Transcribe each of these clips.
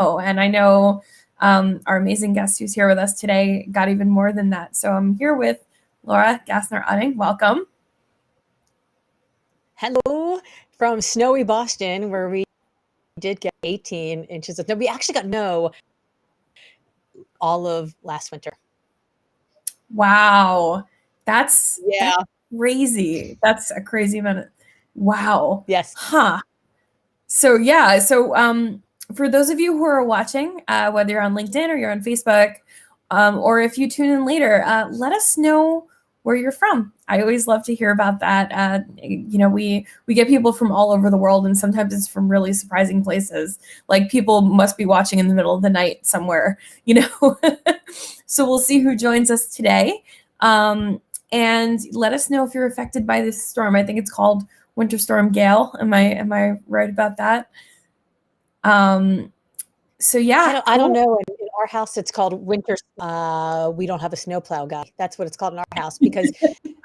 And I know our amazing guest who's here with us today got even more than that. So I'm here with Laura Gassner Otting. Welcome. Hello from snowy Boston, where we did get 18 inches of snow. We actually got snow all of last winter. Wow. That's crazy. That's a crazy amount. Wow. Yes. Huh. So yeah. So for those of you who are watching, whether you're on LinkedIn or you're on Facebook, or if you tune in later, let us know where you're from. I always love to hear about that. We get people from all over the world, and sometimes it's from really surprising places. Like people must be watching in the middle of the night somewhere, So we'll see who joins us today. And let us know if you're affected by this storm. I think it's called Winter Storm Gale. Am I right about that? So yeah, I don't know. In our house, it's called winter. We don't have a snowplow guy. That's what it's called in our house, because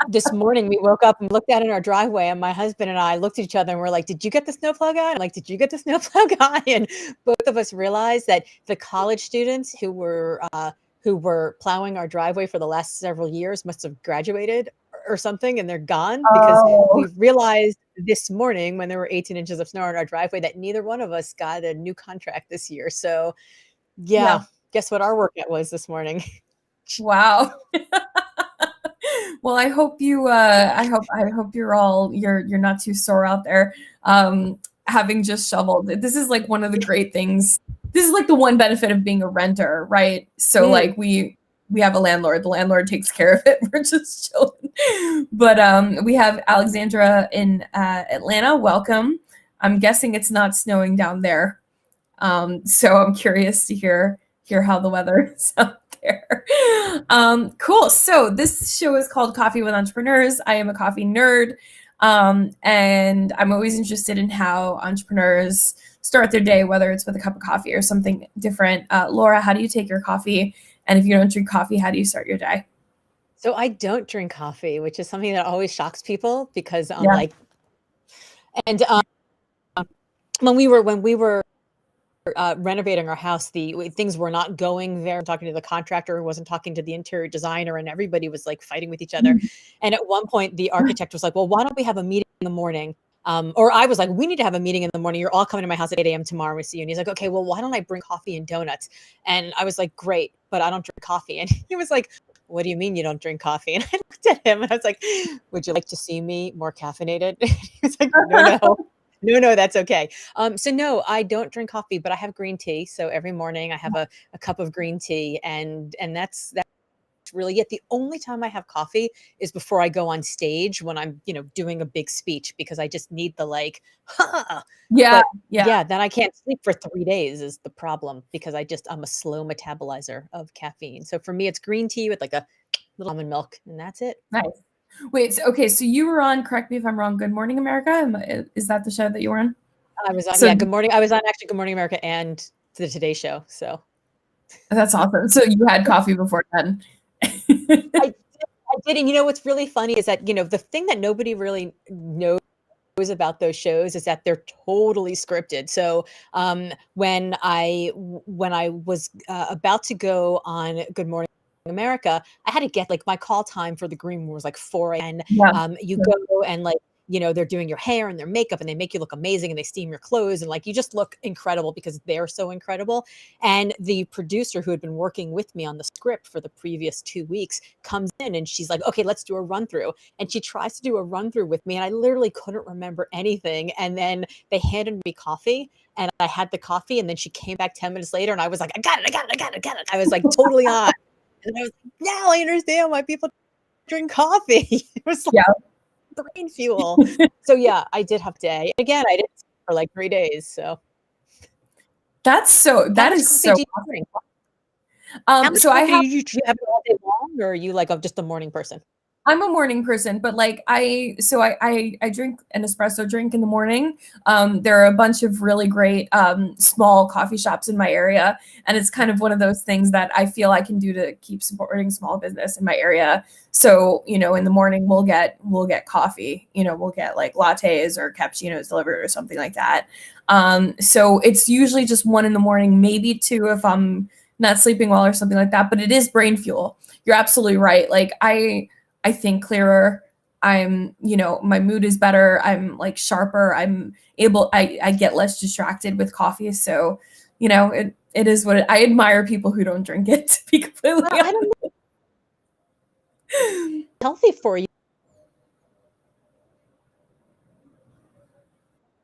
this morning we woke up and looked out in our driveway, and my husband and I looked at each other and we're like, "Did you get the snowplow guy?" I'm like, "Did you get the snowplow guy?" And both of us realized that the college students who were plowing our driveway for the last several years must have graduated or something, and they're gone, because we realized this morning when there were 18 inches of snow on our driveway that neither one of us got a new contract this year. So yeah. Guess what our workout was this morning? Wow. Well, I hope you I hope you're not too sore out there, having just shoveled. This is like one of the great things. This is like the one benefit of being a renter, right? So like we have a landlord. The landlord takes care of it. We're just chilling. But we have Alexandra in Atlanta. Welcome. I'm guessing it's not snowing down there. So I'm curious to hear how the weather is out there. Cool. So this show is called Coffee with Entrepreneurs. I am a coffee nerd. And I'm always interested in how entrepreneurs start their day, whether it's with a cup of coffee or something different. Laura, how do you take your coffee? And if you don't drink coffee, how do you start your day? So I don't drink coffee, which is something that always shocks people, because I'm like, and when we were renovating our house, things were not going there. I'm talking to the contractor, who wasn't talking to the interior designer, and everybody was like fighting with each other. And at one point, the architect was like, "Well, why don't we have a meeting in the morning?" Or I was like, "We need to have a meeting in the morning. You're all coming to my house at 8 a.m. tomorrow. We see you." And he's like, "Okay, well, why don't I bring coffee and donuts?" And I was like, "Great, but I don't drink coffee." And he was like, "What do you mean you don't drink coffee?" And I looked at him and I was like, "Would you like to see me more caffeinated?" He was like, No, that's okay. So no, I don't drink coffee, but I have green tea. So every morning I have a cup of green tea, and that's really it. The only time I have coffee is before I go on stage, when I'm, doing a big speech, because I just need the Yeah. Then I can't sleep for 3 days is the problem, because I'm a slow metabolizer of caffeine. So for me, it's green tea with like a little almond milk, and that's it. Nice. Wait, so you were on, correct me if I'm wrong, Good Morning America? Is that the show that you were on? I was on, Good Morning. I was on actually Good Morning America and the Today Show. So that's awesome. So you had coffee before then. I did. And what's really funny is that, the thing that nobody really knows about those shows is that they're totally scripted. So when I was about to go on Good Morning America, I had to get, like, my call time for the green room was like 4 a.m. You go and, like, they're doing your hair and their makeup, and they make you look amazing, and they steam your clothes, and like you just look incredible because they're so incredible. And the producer, who had been working with me on the script for the previous 2 weeks, comes in and she's like, "Okay, let's do a run through." And she tries to do a run through with me, and I literally couldn't remember anything. And then they handed me coffee, and I had the coffee, and then she came back 10 minutes later, and I was like, I got it. I was like totally on. And I was like, now I understand why people drink coffee. It was like brain fuel. So yeah, I did have a day. Again, I did for like 3 days. So that is so awesome. So I have, you have it all day long, or are you like just a morning person? I'm a morning person, but like I drink an espresso drink in the morning. There are a bunch of really great small coffee shops in my area, and it's kind of one of those things that I feel I can do to keep supporting small business in my area. So, in the morning we'll get coffee, we'll get like lattes or cappuccinos delivered or something like that. So it's usually just 1 in the morning, maybe 2 if I'm not sleeping well or something like that, but it is brain fuel. You're absolutely right. Like I think clearer. My mood is better. I'm like sharper. I get less distracted with coffee. So, it is what I admire people who don't drink it, to be completely Well, I don't know, honest. healthy for you.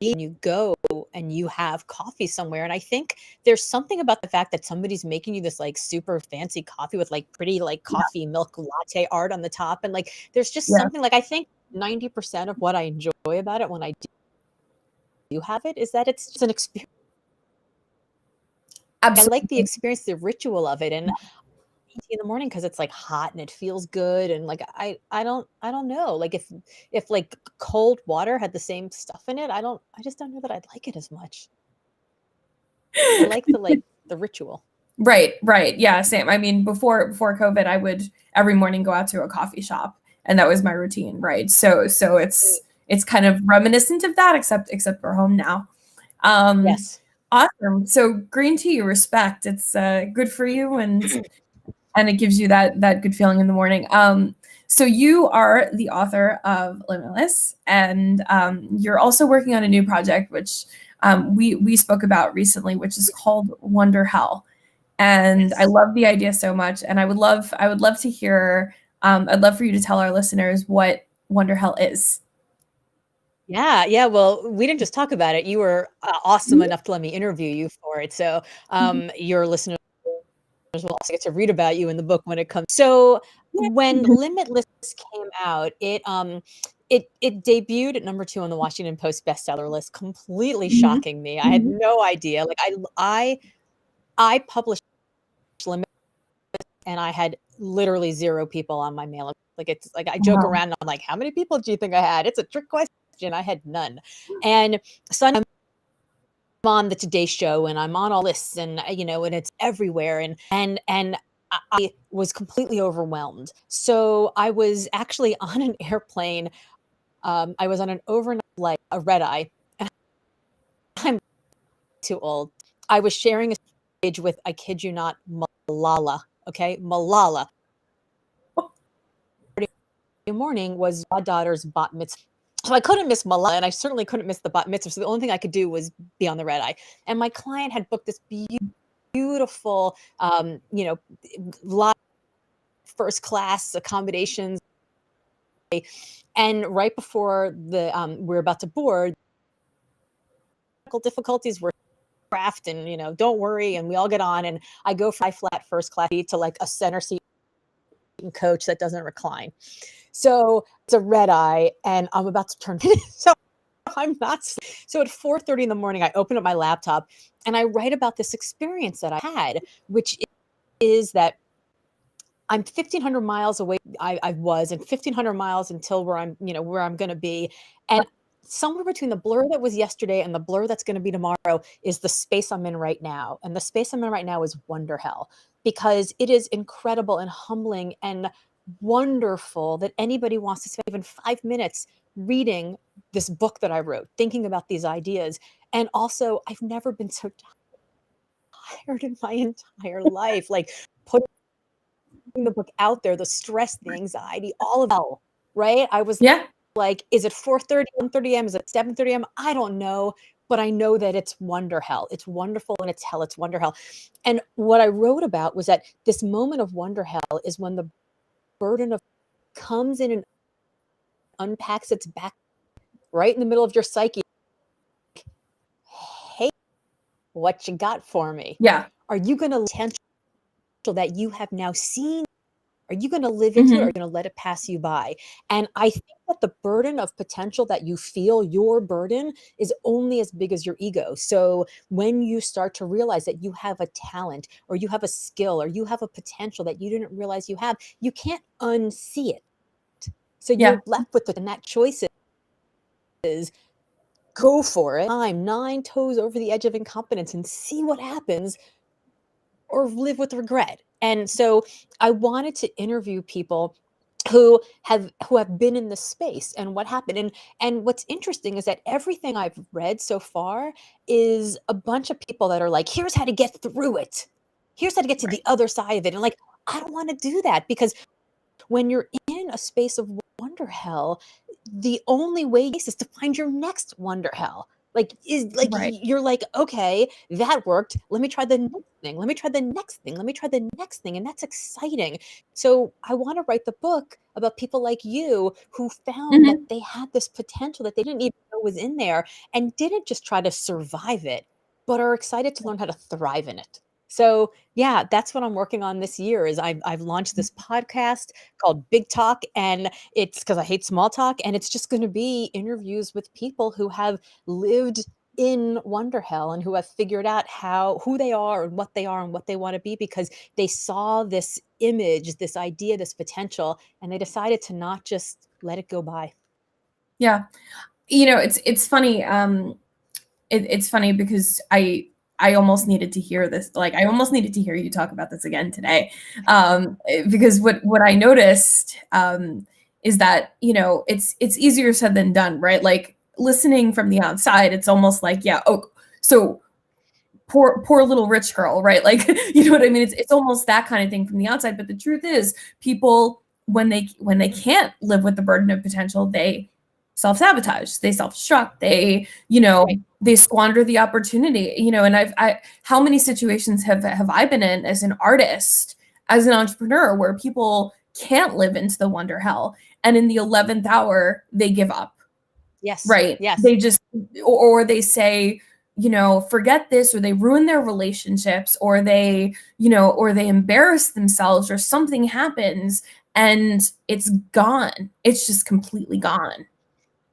You go and you have coffee somewhere. And I think there's something about the fact that somebody's making you this like super fancy coffee with like pretty like Yeah, coffee milk latte art on the top. And like there's just yeah, something like I think 90% of what I enjoy about it when I do have it is that it's just an experience. I like the absolutely. experience, the ritual of it. And in the morning because it's like hot and it feels good and like I don't know like if like cold water had the same stuff in it I just don't know that I'd like it as much. I like the ritual. Right, right. Yeah, same. I mean, before COVID, I would every morning go out to a coffee shop, and that was my routine, right? So it's kind of reminiscent of that, except we're home now. Um, Yes. awesome. So green tea, respect. It's good for you, and it gives you that good feeling in the morning. So you are the author of Limitless, and you're also working on a new project, which we spoke about recently, which is called Wonder Hell. And I Yes. love the idea so much, and I would love to hear. I'd love for you to tell our listeners what Wonder Hell is. Yeah, well, we didn't just talk about it. You were awesome Mhm, enough to let me interview you for it. So mhm. your listeners will also get to read about you in the book when it comes. So when Limitless came out, it debuted at number 2 on the Washington Post bestseller list, completely Mhm, shocking me. I had mhm. no idea. Like I published Limitless and I had literally 0 people on my mailing. Like it's like I joke Wow. around and I'm like, how many people do you think I had? It's a trick question. I had none. And so I'm on the Today Show and I'm on all lists and and it's everywhere and I was completely overwhelmed. So I was actually on an airplane. I was on an overnight flight, a red eye, and I'm too old. I was sharing a stage with, I kid you not, Malala. Okay, Malala. Friday morning was my daughter's bat mitzvah. So I couldn't miss Malala, and I certainly couldn't miss the bat mitzvah. So the only thing I could do was be on the red eye. And my client had booked this beautiful, lot first class accommodations. And right before we're about to board, technical difficulties were craft, and don't worry, and we all get on, and I go from my flat first class seat to like a center seat coach that doesn't recline. So it's a red eye, and I'm about to turn. So I'm not. So at 4:30 in the morning, I open up my laptop and I write about this experience that I had, which is that I'm 1,500 miles away. I was, and 1,500 miles until where I'm going to be, and somewhere between the blur that was yesterday and the blur that's going to be tomorrow is the space I'm in right now. And the space I'm in right now is wonder hell because it is incredible and humbling and wonderful that anybody wants to spend even 5 minutes reading this book that I wrote, thinking about these ideas. And also, I've never been so tired in my entire life. Like, putting the book out there, the stress, the anxiety, all of it, right? I was Yeah. like, is it 4:30, 1:30 AM? Is it 7:30 AM? I don't know, but I know that it's wonder hell. It's wonderful and it's hell. It's wonder hell. And what I wrote about was that this moment of wonder hell is when the burden of comes in and unpacks its back right in the middle of your psyche. Hey, what you got for me? Yeah. Are you going to potential that you have now seen? Are you going to live into it or are you Mhm. going to let it pass you by? And I think that the burden of potential that you feel, your burden, is only as big as your ego. So when you start to realize that you have a talent or you have a skill or you have a potential that you didn't realize you have, you can't unsee it. So Yeah. you're left with and that choice is go for it. I'm 9 toes over the edge of incompetence and see what happens or live with regret. And so I wanted to interview people who have been in this space and what happened. And what's interesting is that everything I've read so far is a bunch of people that are like, here's how to get through it. Here's how to get to the other side of it. And like, I don't want to do that, because when you're in a space of wonder hell, the only way is to find your next wonder hell. Like, Right. you're like, okay, that worked. Let me try the next thing. Let me try the next thing. Let me try the next thing. And that's exciting. So I want to write the book about people like you who found that they had this potential that they didn't even know was in there, and didn't just try to survive it, but are excited to learn how to thrive in it. So yeah, that's what I'm working on this year. Is I've launched this podcast called Big Talk, and it's because I hate small talk, and it's just going to be interviews with people who have lived in wonder hell and who have figured out who they are and what they are and what they want to be, because they saw this image, this idea, this potential, and they decided to not just let it go by. Yeah. It's funny. It's funny because I almost needed to hear this. Like, I almost needed to hear you talk about this again today. Because what I noticed is that, it's easier said than done, right? Like, listening from the outside, it's almost like, yeah, oh, so poor little rich girl, right? Like, you know what I mean? It's almost that kind of thing from the outside. But the truth is, people, when they can't live with the burden of potential, they self-sabotage, they self-destruct, they squander the opportunity, and how many situations have I been in as an artist, as an entrepreneur, where people can't live into the wonder hell, and in the 11th hour they give up. Yes. Right. Yes. They just, or they say, forget this, or they ruin their relationships, or they embarrass themselves, or something happens and it's gone. It's just completely gone.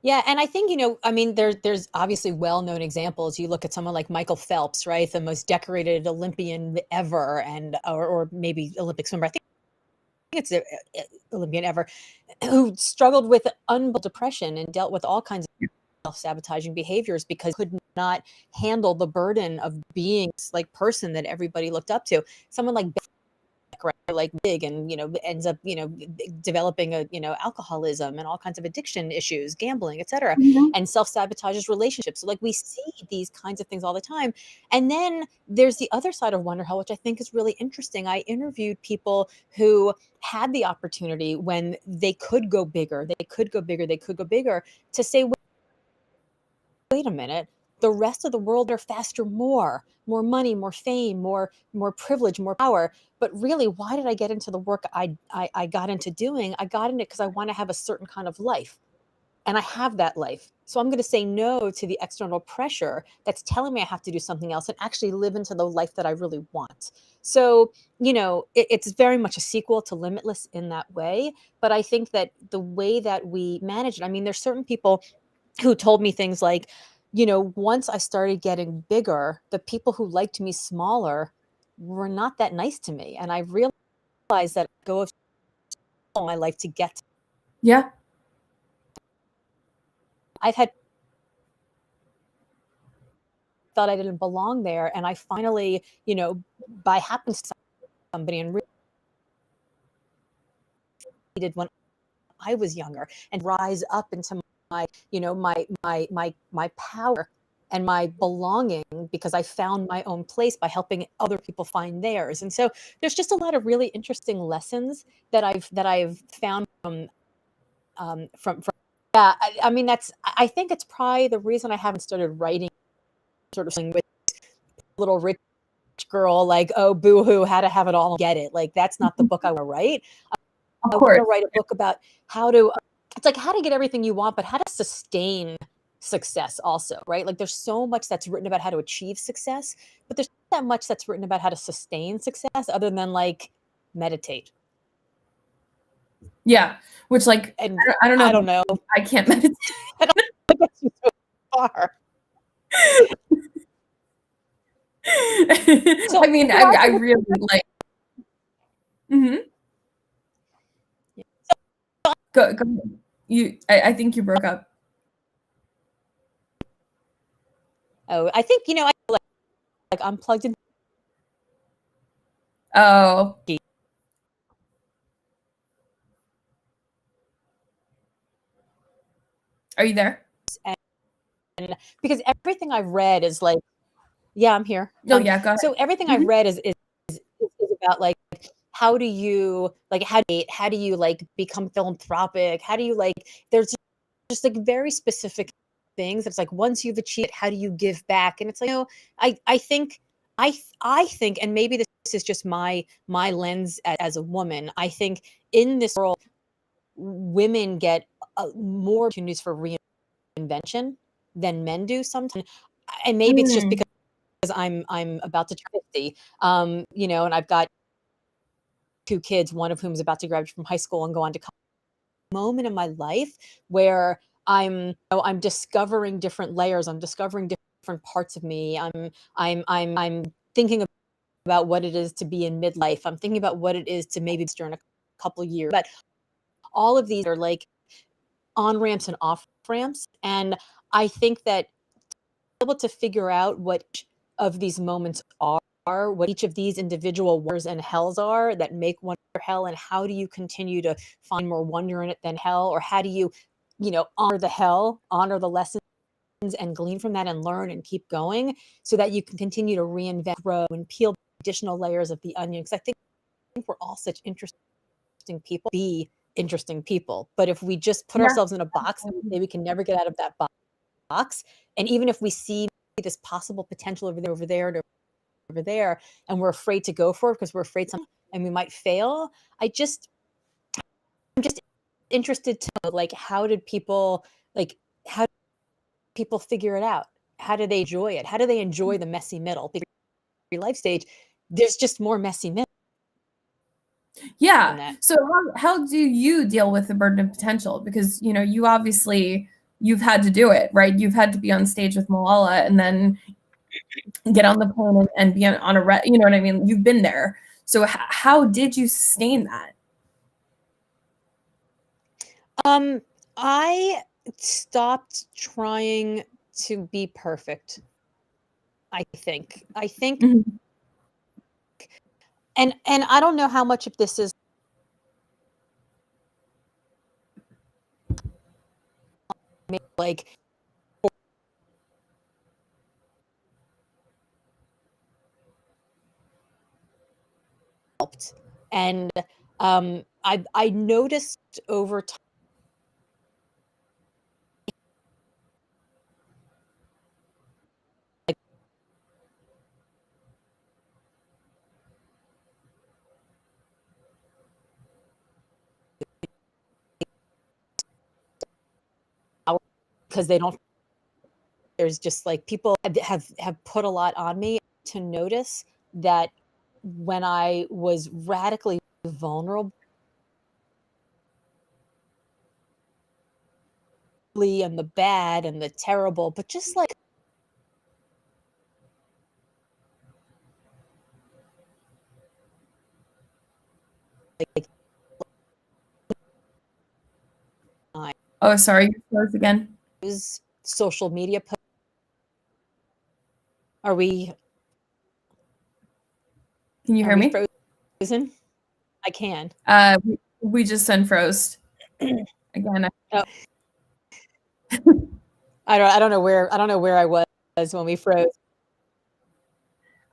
Yeah, and I think, I mean, there's obviously well-known examples. You look at someone like Michael Phelps, right? The most decorated Olympian ever, and or maybe Olympic swimmer. I think it's the Olympian ever, who struggled with unbelievable depression and dealt with all kinds of self-sabotaging behaviors because could not handle the burden of being this like person that everybody looked up to. Someone like right, like big, and ends up developing a alcoholism and all kinds of addiction issues, gambling, etc., Mhm. and self-sabotages relationships. So like, we see these kinds of things all the time. And then there's the other side of wonder hell, which I think is really interesting. I interviewed people who had the opportunity, when they could go bigger, to say, wait a minute, the rest of the world are faster, more money, more fame, more privilege, more power. But really, why did I get into the work I got into doing? I got in it because I want to have a certain kind of life, and I have that life. So I'm going to say no to the external pressure that's telling me I have to do something else, and actually live into the life that I really want. So, it's very much a sequel to Limitless in that way. But I think that the way that we manage it, I mean, there's certain people who told me things like, once I started getting bigger, the people who liked me smaller were not that nice to me. And I realized that I go of my life to get to. Yeah. I've had thought I didn't belong there. And I finally, by happenstance, somebody and did when I was younger, and rise up into my, my power and my belonging, because I found my own place by helping other people find theirs. And so there's just a lot of really interesting lessons that I've found from yeah. I mean, I think it's probably the reason I haven't started writing sort of thing with little rich girl, like, oh, boo-hoo, how to have it all, get it. Like, that's not the book I want to write. Of I want course. to write a book about how to, it's like how to get everything you want, but how to sustain success also, right? Like, there's so much that's written about how to achieve success, but there's not that much that's written about how to sustain success, other than like meditate. Yeah. Which, like, And I don't know. I don't know. I can't meditate. I don't think that's so far. So I mean, I really like. Mhm. Go ahead. I think you broke up. oh, I think, I like I'm plugged in. Oh. Are you there? And because everything I've read is like, yeah, I'm here. Oh yeah, go ahead. So everything I've read is about like, how do you like become philanthropic? How do you like, there's just like very specific things. It's like, once you've achieved it, how do you give back? And it's like, I think, and maybe this is just my lens as a woman. I think in this world, women get more opportunities for reinvention than men do sometimes. And maybe it's just because I'm about to turn 50, you know, and I've got 2 kids, one of whom is about to graduate from high school and go on to college. Moment in my life where I'm discovering different layers. I'm discovering different parts of me. I'm thinking about what it is to be in midlife. I'm thinking about what it is to maybe during a couple of years. But all of these are like on ramps and off ramps, and I think that able to figure out what each of these moments are, what each of these individual wonders and hells are that make wonder hell, and how do you continue to find more wonder in it than hell, or how do you, you know, honor the hell, honor the lessons, and glean from that and learn and keep going, so that you can continue to reinvent, grow, and peel additional layers of the onion. Because I think we're all such interesting people, be interesting people. But if we just put ourselves in a box and we say we can never get out of that box, and even if we see this possible potential over there and over there, and we're afraid to go for it because we're afraid something and we might fail, I'm just interested to know, like, how did people figure it out? How do they enjoy it? How do they enjoy the messy middle? Because every life stage, there's just more messy middle. Yeah. So how do you deal with the burden of potential? Because, you know, you've had to do it, right? You've had to be on stage with Malala and then get on the plane and be on a, you know what I mean? You've been there. So how did you sustain that? I stopped trying to be perfect. I think, and I don't know how much of this is like helped. And I noticed over time, because they don't, there's just like, people have put a lot on me to notice that when I was radically vulnerable and the bad and the terrible, but just like Oh, sorry, you froze again. social media. Are we? Can you hear me? Frozen? I can. We just unfroze again. Oh. I don't know where I was when we froze.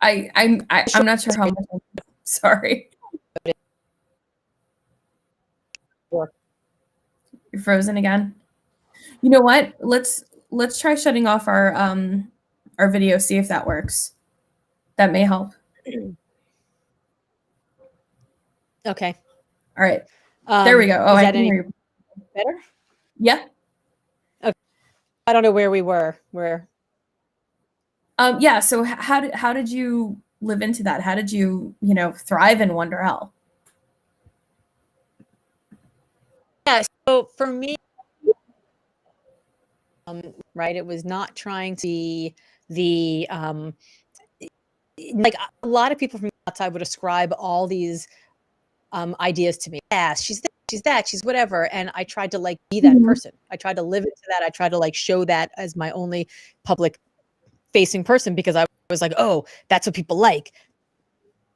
I'm not sure how much. Sorry. You're frozen again. You know what? Let's try shutting off our video, see if that works. That may help. Okay. All right. There we go. Oh, I can hear you better. Yeah. Okay. I don't know where we were. Where? Yeah. So how did you live into that? How did you, you know, thrive in Wonder Hell? Yeah. So for me, right, it was not trying to be the like a lot of people from outside would ascribe all these ideas to me. Yeah, she's this, she's that, she's whatever. And I tried to like be that person. I tried to live into that. I tried to like show that as my only public facing person, because I was like, oh, that's what people like.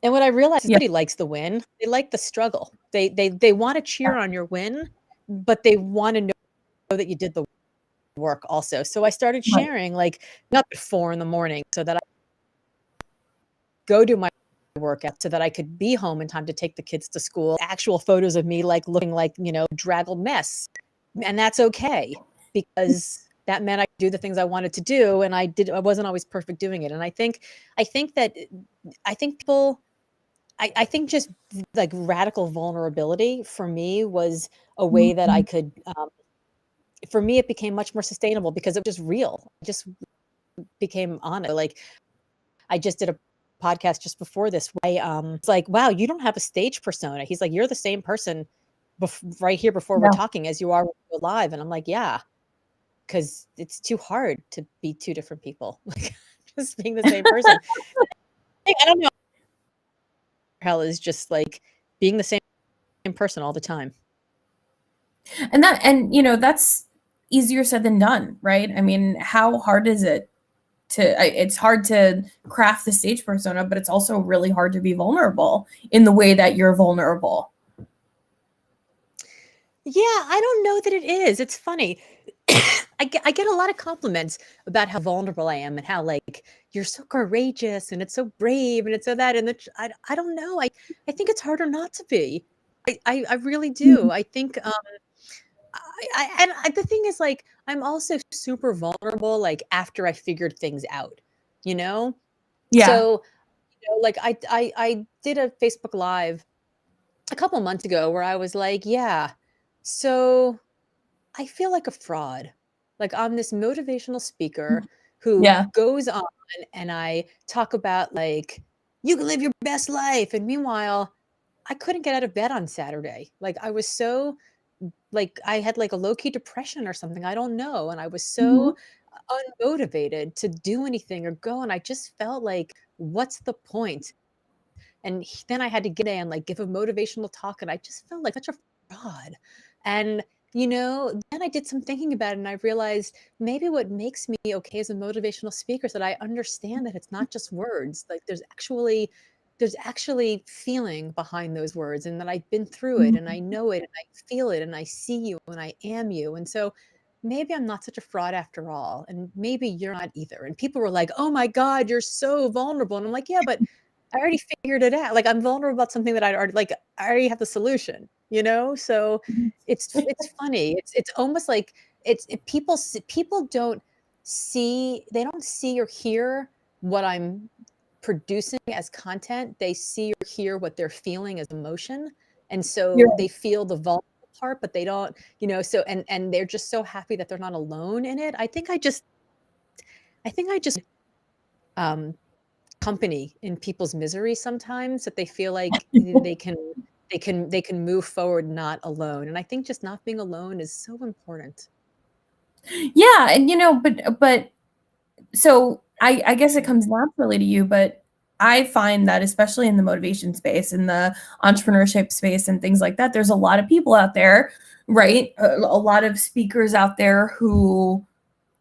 And what I realized is nobody likes the win. They like the struggle. They want to cheer on your win, but they want to know that you did the work. work also. So I started sharing like not at 4 a.m. so that I go do my workout so that I could be home in time to take the kids to school. Actual photos of me like looking like, draggled mess. And that's okay because that meant I could do the things I wanted to do. And I wasn't always perfect doing it. And I think people, I think just like radical vulnerability for me was a way that I could, for me, it became much more sustainable because it was just real. It just became honest. Like I just did a podcast just before this. It's like, wow, you don't have a stage persona. He's like, you're the same person right here before we're talking as you are when you're live. And I'm like, yeah, because it's too hard to be two different people. Like just being the same person. I don't know. Hell is just like being the same person all the time. And that's easier said than done, right? I mean, how hard is it it's hard to craft the stage persona, but it's also really hard to be vulnerable in the way that you're vulnerable. Yeah, I don't know that it is. It's funny. I get a lot of compliments about how vulnerable I am and how like you're so courageous and it's so brave and it's so that and I don't know. I think it's harder not to be. I really do. I think the thing is like I'm also super vulnerable like after I figured things out, you know? Yeah. So, like I did a Facebook Live a couple months ago where I was like, yeah, so I feel like a fraud. Like I'm this motivational speaker who goes on and I talk about like, you can live your best life. And meanwhile, I couldn't get out of bed on Saturday. Like I was so like I had like a low-key depression or something. I don't know. And I was so unmotivated to do anything or go. And I just felt like, what's the point? And then I had to get in and like give a motivational talk. And I just felt like such a fraud. And then I did some thinking about it and I realized maybe what makes me okay as a motivational speaker is that I understand that it's not just words. Like there's actually feeling behind those words and that I've been through it and I know it and I feel it and I see you and I am you. And so maybe I'm not such a fraud after all. And maybe you're not either. And people were like, oh my God, you're so vulnerable. And I'm like, yeah, but I already figured it out. Like I'm vulnerable about something that I already have the solution, So it's funny. It's almost like people don't see or hear what I'm producing as content. They see or hear what they're feeling as emotion. And so they feel the vulnerable part, but they don't, so and they're just so happy that they're not alone in it. I think I just company in people's misery sometimes that they feel like they can move forward not alone. And I think just not being alone is so important. Yeah. And but so I guess it comes naturally to you, but I find that especially in the motivation space, in the entrepreneurship space and things like that, there's a lot of people out there, right? A lot of speakers out there who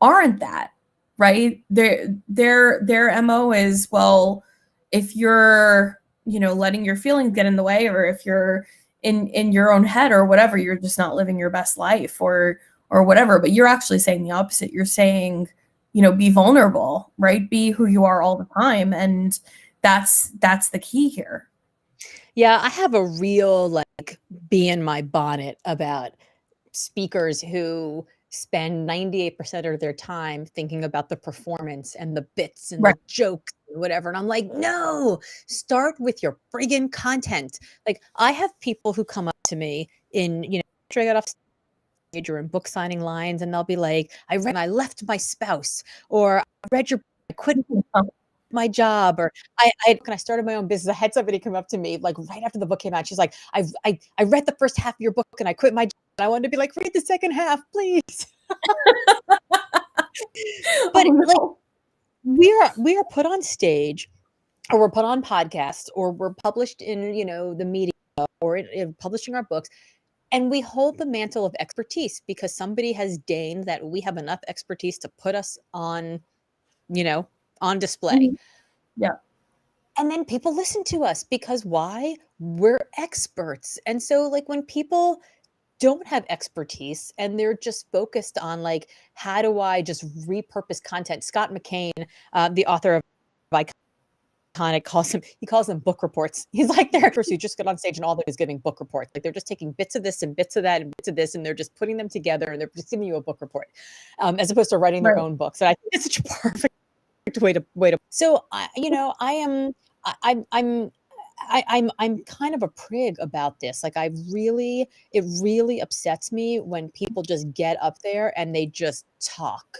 aren't that, right? Their MO is, well, if you're, letting your feelings get in the way, or if you're in your own head or whatever, you're just not living your best life or whatever. But you're actually saying the opposite. You're saying, be vulnerable, right? Be who you are all the time. And that's the key here. Yeah, I have a real like bee in my bonnet about speakers who spend 98% of their time thinking about the performance and the bits and the jokes and whatever. And I'm like, no, start with your friggin' content. Like I have people who come up to me in, after I got off stage or in book signing lines, and they'll be like, I read and I left my spouse, or I read your, I quit my job, or when I started my own business, I had somebody come up to me like right after the book came out. She's like, I read the first half of your book and I quit my job. And I wanted to be like, read the second half, please. But like we are put on stage, or we're put on podcasts, or we're published in the media, or in publishing our books, and we hold the mantle of expertise because somebody has deigned that we have enough expertise to put us on on display. Yeah. And then people listen to us because why? We're experts. And so like when people don't have expertise, and they're just focused on like, how do I just repurpose content? Scott McKain, the author of Iconic, calls them book reports. He's like their actors who just get on stage and all they're is giving book reports. Like they're just taking bits of this and bits of that and bits of this, and they're just putting them together and they're just giving you a book report, as opposed to writing their own books. And I think it's such a perfect way to. So I am. I'm kind of a prig about this. Like it really upsets me when people just get up there and they just talk.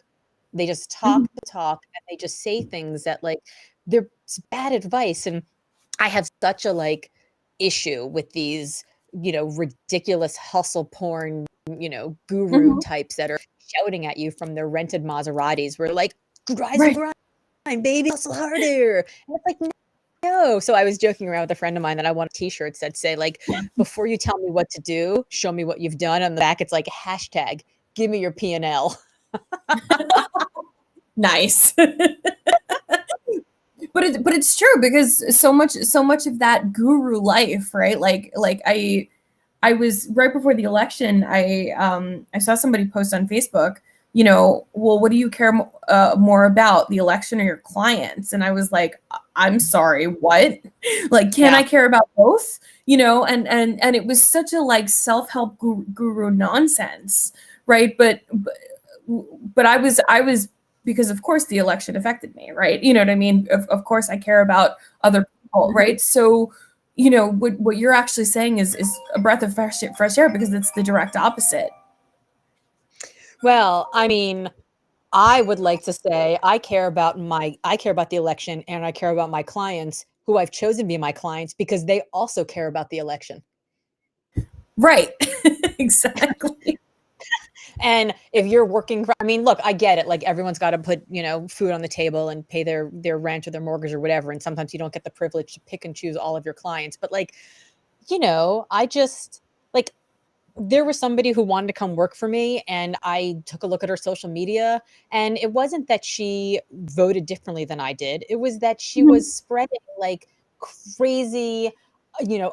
They just talk the talk, and they just say things that like they're bad advice. And I have such a like issue with these, ridiculous hustle porn, guru types that are shouting at you from their rented Maseratis. We're like, rise and grind, baby, hustle harder. And it's like, no. So I was joking around with a friend of mine that I want T-shirts that say like, before you tell me what to do, show me what you've done. On the back, it's like hashtag, give me your P&L. Nice. But it's true, because so much of that guru life, right? Like I was right before the election, I saw somebody post on Facebook, well, what do you care more about, the election or your clients? And I was like, I'm sorry, what? Like, can I care about both? And it was such a like self-help guru nonsense, right? But I was, because of course the election affected me, right? You know what I mean? Of course I care about other people, right? So, what you're actually saying is a breath of fresh air, because it's the direct opposite. Well, I mean, I would like to say I care about the election, and I care about my clients who I've chosen to be my clients because they also care about the election. Right. Exactly. And if you're working, I mean, look, I get it. Like everyone's got to put, food on the table and pay their rent or their mortgage or whatever. And sometimes you don't get the privilege to pick and choose all of your clients. But like, I just like, there was somebody who wanted to come work for me, and I took a look at her social media, and it wasn't that she voted differently than I did. It was that she was spreading like crazy,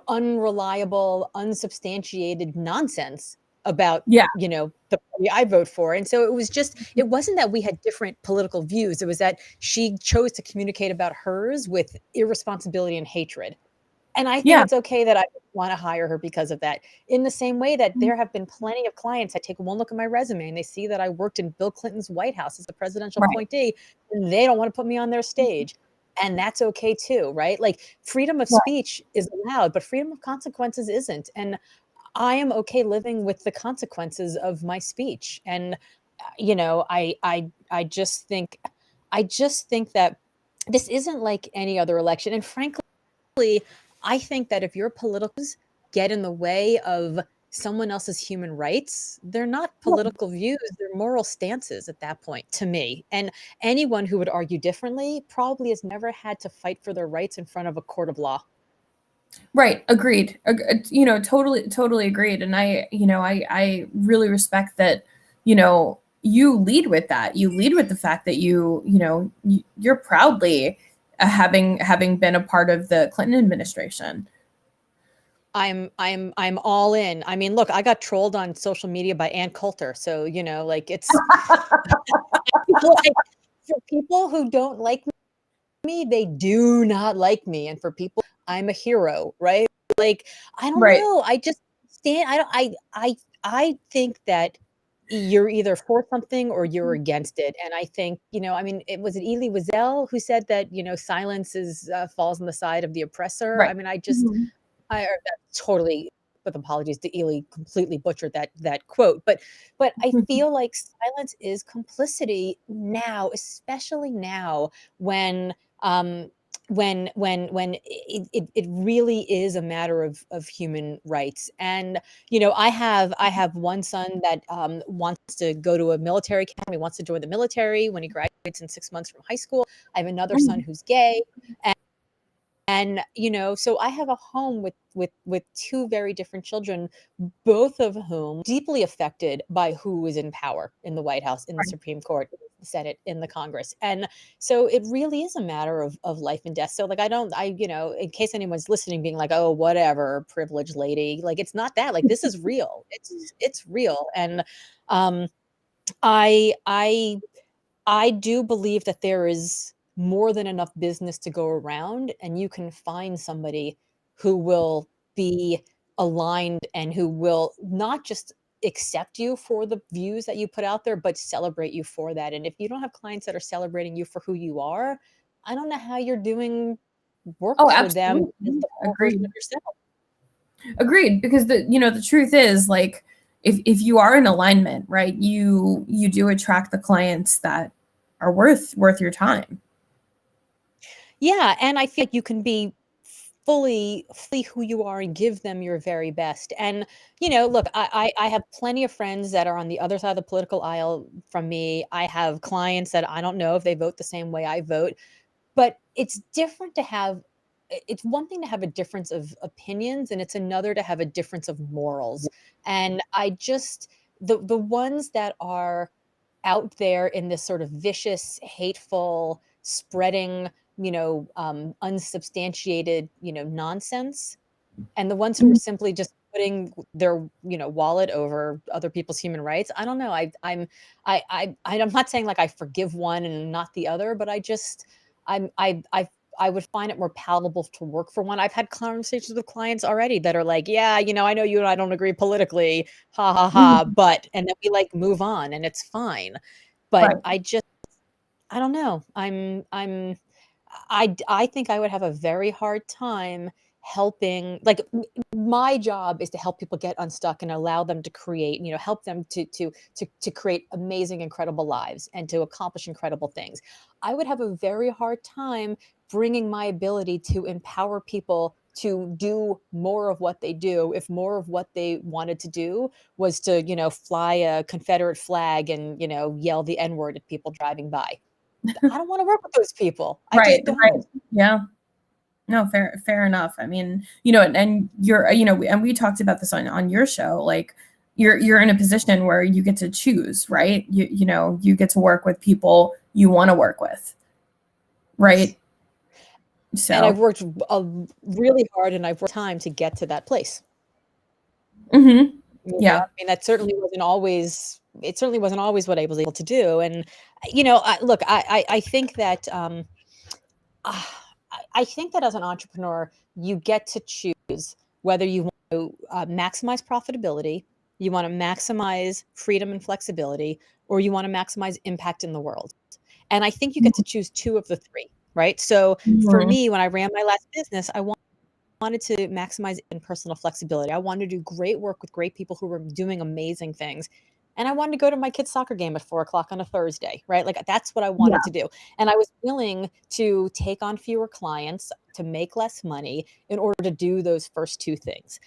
unreliable, unsubstantiated nonsense about, the party I vote for. And so it wasn't that we had different political views. It was that she chose to communicate about hers with irresponsibility and hatred. And I think it's okay that I want to hire her because of that. In the same way that there have been plenty of clients that take one look at my resume and they see that I worked in Bill Clinton's White House as a presidential appointee, and they don't want to put me on their stage. And that's okay too, right? Like freedom of speech is allowed, but freedom of consequences isn't. And I am okay living with the consequences of my speech. And I just think that this isn't like any other election. And frankly, I think that if your politicals get in the way of someone else's human rights, they're not political views, they're moral stances at that point, to me. And anyone who would argue differently probably has never had to fight for their rights in front of a court of law. Right. Agreed. Totally agreed. And I really respect that, you lead with that. You lead with the fact that you're proudly having been a part of the Clinton administration. I'm all in. I mean, look, I got trolled on social media by Ann Coulter. So, like it's for people who don't like me, they do not like me. And for people, I'm a hero, right? Like, I don't know. I just stand, I think that you're either for something or you're against it. And I think, I mean, was it Elie Wiesel who said that, silence is falls on the side of the oppressor? I mean, I totally, with apologies to Elie, completely butchered that quote. But I feel like silence is complicity now, especially now when it really is a matter of human rights. And I have one son that wants to go to a military academy, wants to join the military when he graduates in 6 months from high school. I have another son who's gay, and so I have a home with two very different children, both of whom deeply affected by who is in power in the White House, in the Supreme Court. Senate, in the Congress. And so it really is a matter of life and death. So like, in case anyone's listening being like, oh, whatever, privileged lady, like, it's not that. Like, this is real. It's real. And I I I do believe that there is more than enough business to go around, and you can find somebody who will be aligned and who will not just accept you for the views that you put out there, but celebrate you for that. And if you don't have clients that are celebrating you for who you are, I don't know how you're doing work Oh, for them absolutely. as the whole version Agreed. of yourself. Agreed. Because the truth is, like, if you are in alignment, right, you do attract the clients that are worth your time. Yeah, and I feel like you can be fully who you are and give them your very best. And, look, I have plenty of friends that are on the other side of the political aisle from me. I have clients that I don't know if they vote the same way I vote, but it's different to have it's one thing to have a difference of opinions, and it's another to have a difference of morals. And I just the ones that are out there in this sort of vicious, hateful, spreading, unsubstantiated, nonsense, and the ones who are simply just putting their, wallet over other people's human rights. I don't know. I'm not saying like I forgive one and not the other, but I would find it more palatable to work for one. I've had conversations with clients already that are like, yeah, I know you and I don't agree politically, ha ha ha, Mhm. but, and then we like move on and it's fine. But Right. I don't know. I think I would have a very hard time helping, like, my job is to help people get unstuck and allow them to create, help them to create amazing, incredible lives and to accomplish incredible things. I would have a very hard time bringing my ability to empower people to do more of what they do if more of what they wanted to do was to, fly a Confederate flag and, yell the N-word at people driving by. I don't want to work with those people. I Right. just Right. don't. Yeah. No, fair enough. I mean, and you're, and we talked about this on your show. Like, you're in a position where you get to choose, right? You get to work with people you want to work with, right? And I've So, worked really hard, and I've worked time to get to that place. mhm. I Yeah. mean, that certainly wasn't always it certainly wasn't always what I was able to do. And, look, I think that, ah, I think that as an entrepreneur, you get to choose whether you want to, maximize profitability, you wanna maximize freedom and flexibility, or you wanna maximize impact in the world. And I think you get to choose 2 of the 3, right? So, for Mhm. me, when I ran my last business, I wanted to maximize in personal flexibility. I wanted to do great work with great people who were doing amazing things. And I wanted to go to my kid's soccer game at 4 o'clock on a Thursday, right? Like, that's what I wanted Yeah. to do. And I was willing to take on fewer clients to make less money in order to do those first 2 things.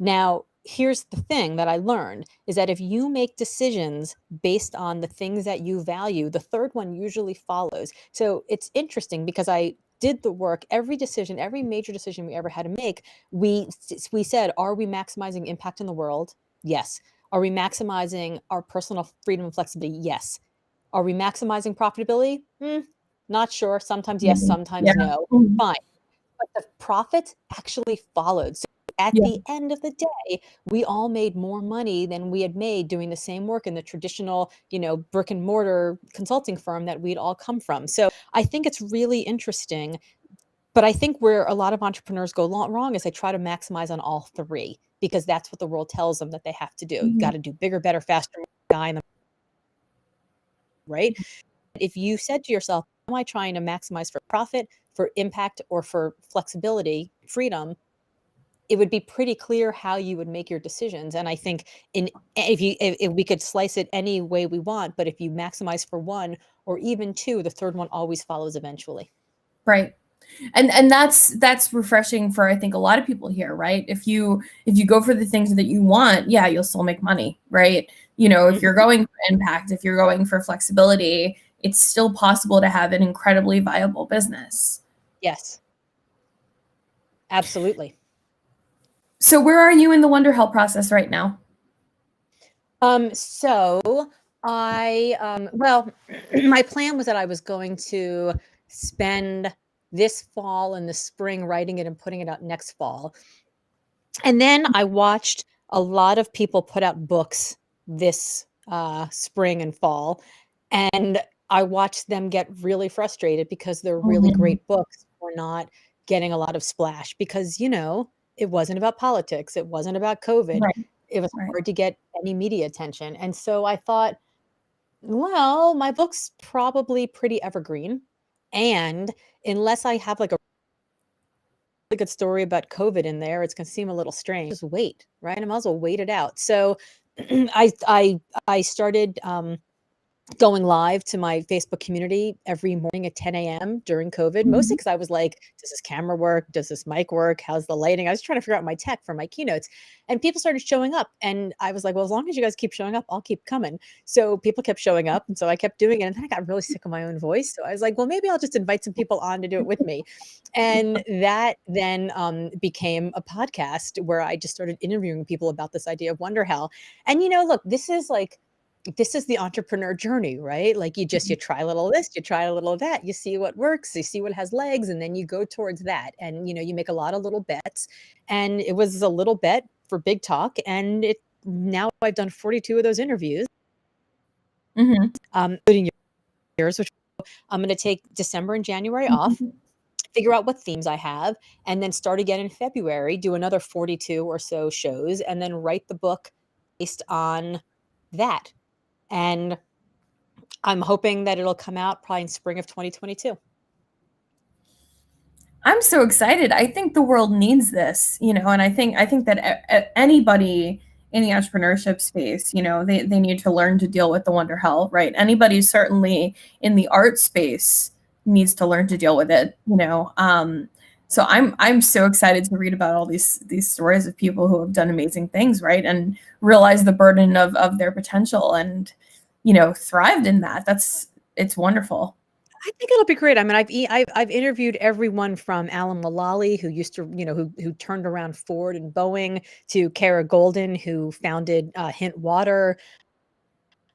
Now, here's the thing that I learned is that if you make decisions based on the things that you value, the third one usually follows. So it's interesting because I did the work, every decision, every major decision we ever had to make, we said, are we maximizing impact in the world? Yes. Are we maximizing our personal freedom and flexibility? Yes. Are we maximizing profitability? Not sure. Sometimes yes, Mhm. Yeah. sometimes no. Mhm. Fine. But the profit actually followed. So at Yeah. the end of the day, we all made more money than we had made doing the same work in the traditional, brick and mortar consulting firm that we'd all come from. So I think it's really interesting. But I think where a lot of entrepreneurs go wrong is they try to maximize on all 3 because that's what the world tells them that they have to do. You got Mhm. to do bigger, better, faster, more guy in the right. If you said to yourself, am I trying to maximize for profit, for impact, or for flexibility, freedom? It would be pretty clear how you would make your decisions. And I think in if we could slice it any way we want, but if you maximize for one or even 2, the third one always follows eventually. Right. And that's refreshing for, I think, a lot of people here, right? If you go for the things that you want, yeah, you'll still make money, right? If you're Mhm. going for impact, if you're going for flexibility, it's still possible to have an incredibly viable business. Yes, absolutely. So where are you in the Wonder Help process right now? So Well, my plan was that I was going to spend this fall and the spring writing it and putting it out next fall. And then I watched a lot of people put out books this spring and fall, and I watched them get really frustrated because they're really Mhm. great books were not getting a lot of splash because, it wasn't about politics, it wasn't about COVID. Right, It was right. hard to get any media attention. And so I thought, well, my book's probably pretty evergreen. And unless I have like a really good story about COVID in there, it's gonna seem a little strange. Just wait, right? I might as well wait it out. So I started going live to my Facebook community every morning at 10 a.m. during COVID, mostly Mhm. because I was like, does this camera work? Does this mic work? How's the lighting? I was trying to figure out my tech for my keynotes. And people started showing up. And I was like, well, as long as you guys keep showing up, I'll keep coming. So people kept showing up. And so I kept doing it. And then I got really sick of my own voice. So I was like, well, maybe I'll just invite some people on to do it with me. And that then became a podcast where I just started interviewing people about this idea of Wonder Hell. And, look, this is the entrepreneur journey, right? Like you try a little of this, you try a little of that, you see what works, you see what has legs, and then you go towards that. And you make a lot of little bets. And it was a little bet for big talk. And now I've done 42 of those interviews, Mhm. including yours, which I'm going to take December and January off, Mhm. figure out what themes I have, and then start again in February, do another 42 or so shows, and then write the book based on that. And I'm hoping that it'll come out probably in spring of 2022. I'm so excited. I think the world needs this, and I think that anybody in the entrepreneurship space, they need to learn to deal with the wonder hell, right? Anybody certainly in the art space needs to learn to deal with it. So I'm so excited to read about all these stories of people who have done amazing things, right? And realize the burden of their potential and, thrived in that. It's wonderful. I think it'll be great. I mean, I've interviewed everyone from Alan Mulally, who used to, who turned around Ford and Boeing, to Kara Golden, who founded Hint Water.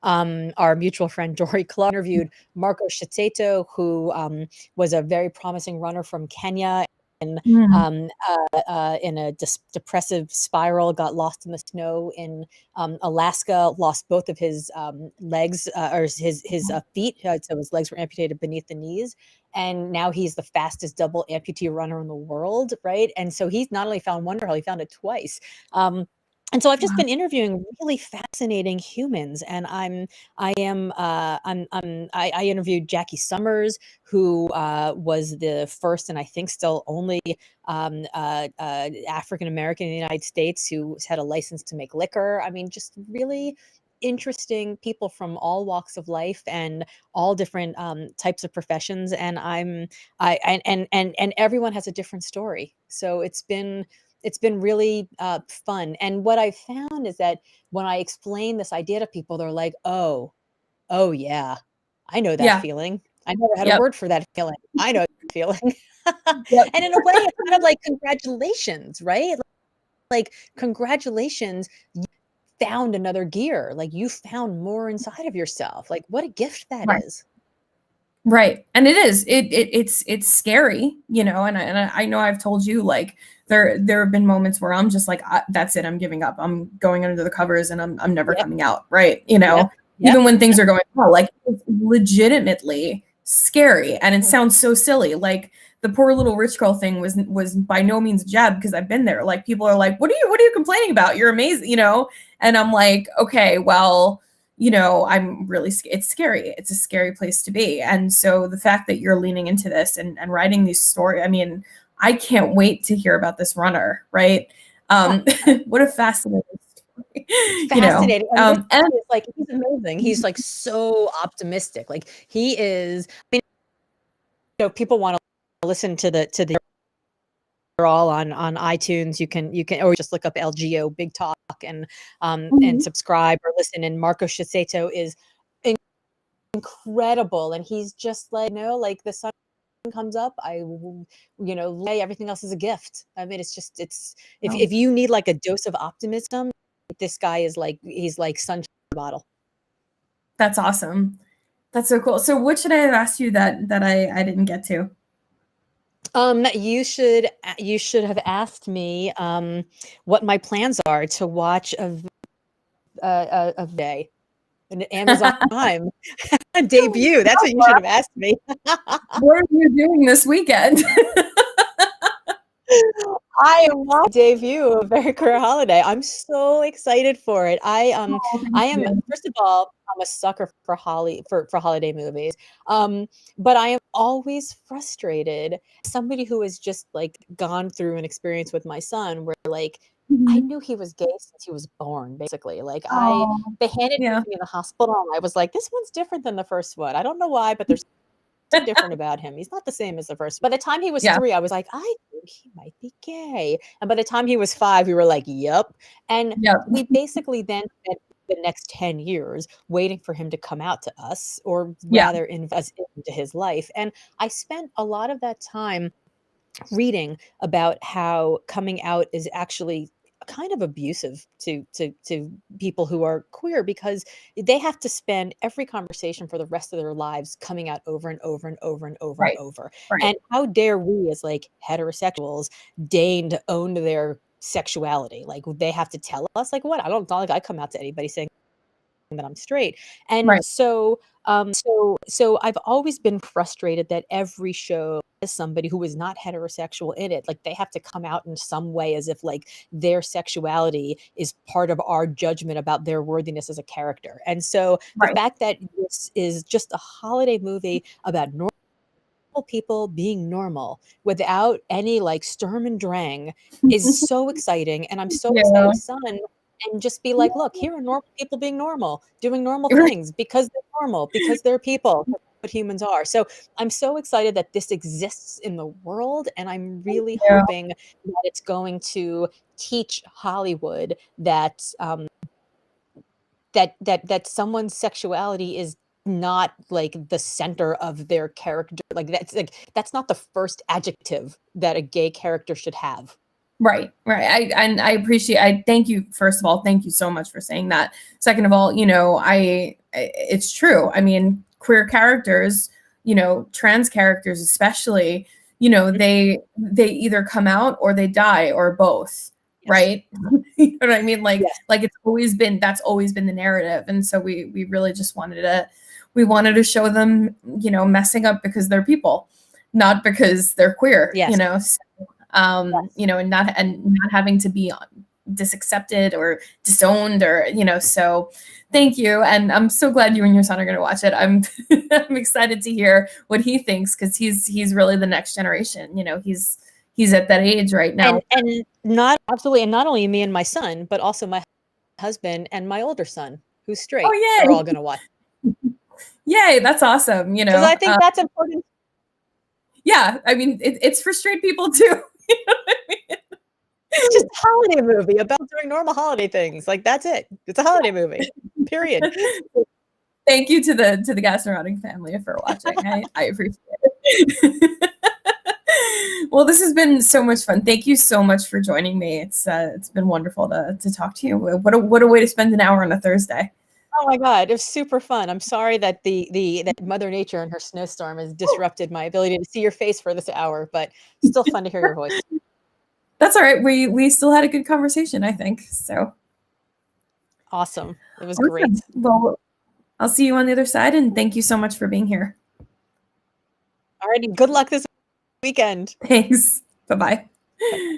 Our mutual friend Dory Clark interviewed Marco Schizzetto, who was a very promising runner from Kenya. And Mm. in a depressive spiral, got lost in the snow in Alaska, lost both of his legs or his feet, so his legs were amputated beneath the knees. And now he's the fastest double amputee runner in the world, right? And so he's not only found Wonder Hell, he found it twice. And so I've just been interviewing really fascinating humans, and I interviewed Jackie Summers, who was the first and I think still only African American in the United States who had a license to make liquor. I mean, just really interesting people from all walks of life and all different types of professions. And and everyone has a different story. So it's been really fun. And what I found is that when I explain this idea to people, they're like, oh yeah, I know that Yeah. feeling. I never had a Yep. word for that feeling. I know that feeling. Yep. And in a way, it's kind of like congratulations, right? Like congratulations, you found another gear. Like you found more inside of yourself. Like what a gift that Right. is. Right. And it is. It's scary, and I know I've told you, like, there have been moments where I'm just like, that's it, I'm giving up. I'm going under the covers and I'm never Yep. coming out, right? Yep. Yep. Even when things are going well, like it's legitimately scary and it sounds so silly. Like the poor little rich girl thing was by no means a jab because I've been there. Like people are like, what are you complaining about? You're amazing. And I'm like, okay, well, I'm really, it's scary. It's a scary place to be. And so the fact that you're leaning into this and writing these stories, I mean, I can't wait to hear about this runner, right? What a fascinating story, Fascinating. And this and guy is like, he's amazing. He's like so optimistic. Like he is, I mean, people want to listen to the they're all on iTunes. You can or just look up LGO Big Talk and Mhm. subscribe or listen. And Marco Schizzetto is incredible. And he's just like, like the sun comes up, lay everything else is a gift. I mean, it's just if you need like a dose of optimism, this guy is like he's like sunshine in a bottle. That's awesome. That's so cool. So what should I have asked you that I didn't get to? You should have asked me what my plans are to watch a day, an Amazon Prime debut. That's what you should have asked me. What are you doing this weekend? I am my debut of Very Queer Holiday. I'm so excited for it. Oh, thank I am, you. first of all, I'm a sucker for holiday movies. But I am always frustrated. Somebody who has just like gone through an experience with my son where like I Mhm. knew he was gay since he was born, basically. Like Oh, they handed him yeah. to me in the hospital and I was like, this one's different than the first one. I don't know why, but there's different about him. He's not the same as the first. By the time he was Yeah. 3, I was like, "I think he might be gay." And by the time he was 5, we were like, "Yep." And Yep. we basically then spent the next 10 years waiting for him to come out to us, or Yeah. rather invest into his life. And I spent a lot of that time reading about how coming out is actually kind of abusive to people who are queer, because they have to spend every conversation for the rest of their lives coming out over and over and over and over and Right. over. Right. And how dare we as like heterosexuals deign to own their sexuality? Like they have to tell us like what? I don't like I come out to anybody saying that I'm straight. And Right. so I've always been frustrated that every show has somebody who is not heterosexual in it. Like they have to come out in some way as if like their sexuality is part of our judgment about their worthiness as a character. And so the Right. fact that this is just a holiday movie about normal people being normal without any like Sturm and Drang is so exciting. And I'm so excited Yeah. to son and just be like, look, here are normal people being normal, doing normal Right. things because they're normal, because they're people, that's what humans are. So I'm so excited that this exists in the world. And I'm really Yeah. hoping that it's going to teach Hollywood that that someone's sexuality is not like the center of their character. Like that's not the first adjective that a gay character should have. Right, right. I appreciate. I thank you. First of all, thank you so much for saying that. Second of all, it's true. I mean, queer characters, trans characters especially, they either come out or they die or both, Yes. right? You know what I mean? Yes. Like that's always been the narrative, and so we really just we wanted to show them, messing up because they're people, not because they're queer, Yes. Yes. and not having to be disaccepted or disowned or, so thank you. And I'm so glad you and your son are going to watch it. I'm I'm excited to hear what he thinks, because he's really the next generation. He's at that age right now. And not absolutely, and not only me and my son, but also my husband and my older son, who's straight, Oh are all yay. going to watch. Yay, that's awesome. Because I think that's important. Yeah, I mean it's for straight people too. You know what I mean? It's just a holiday movie about doing normal holiday things. Like that's it. It's a holiday movie. Period. Thank you to the Gassner Otting family for watching. I appreciate it. Well, this has been so much fun. Thank you so much for joining me. It's been wonderful to talk to you. What a way to spend an hour on a Thursday. Oh my God, it was super fun. I'm sorry that that Mother Nature and her snowstorm has disrupted my ability to see your face for this hour, but still fun to hear your voice. That's all right. We still had a good conversation, I think. So Awesome. It was awesome. great. Well, I'll see you on the other side, and thank you so much for being here. All righty. Good luck this weekend. Thanks. Bye-bye. Bye.